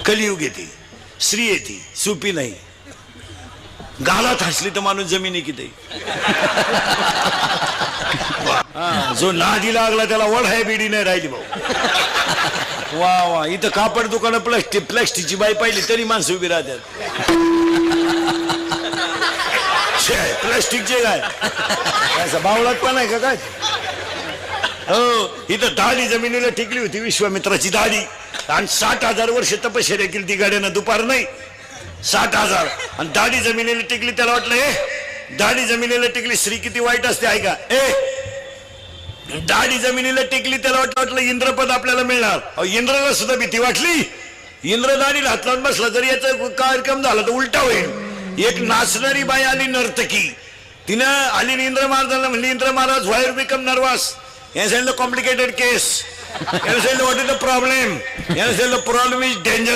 कलियुग येते, स्त्री येते, सुपी नाही. गालात हसली तर माणूस जमिनी किती. जो नादी लागला त्याला वढाय बिडी नाही राहिली भाऊ. वा वा, इथं कापड दुकान प्लास्टिकची बाई पाहिली तरी माणसं उभी राहतात. प्लास्टिकचे काय असं बावळात पण आहे का काय. हो, इथं दाढी जमिनीला टिकली होती विश्वामित्राची दाढी, आणि 60,000 वर्ष तपश्चर्या केली ती गाड्यानं, दुपार नाही 60,000. आणि दाढी जमिनीला टिकली. त्याला वाटलं दाढी जमिनीला टिकली, स्त्री किती वाईट असते ऐका. दाढी जमिनीला टिकली, त्याला वाटलं इंद्रपद आपल्याला मिळणार. इंद्राला सुद्धा भीती वाटली. इंद्र दाढीला हात लावून बसला जर याचा कार्यक्रम झाला तर उलटा होईल. एक नाचणारी बाई आली, नर्तकी, तिनं आली इंद्र महाराजांना म्हणली, इंद्र महाराज व्हाय बिकम नर्वस. याने सांगितलं कॉम्प्लिकेटेड केस. याने सांगितलं व्हॉट इज द प्रॉब्लेम. याने सांगितलं प्रॉब्लेम इज डेंजर.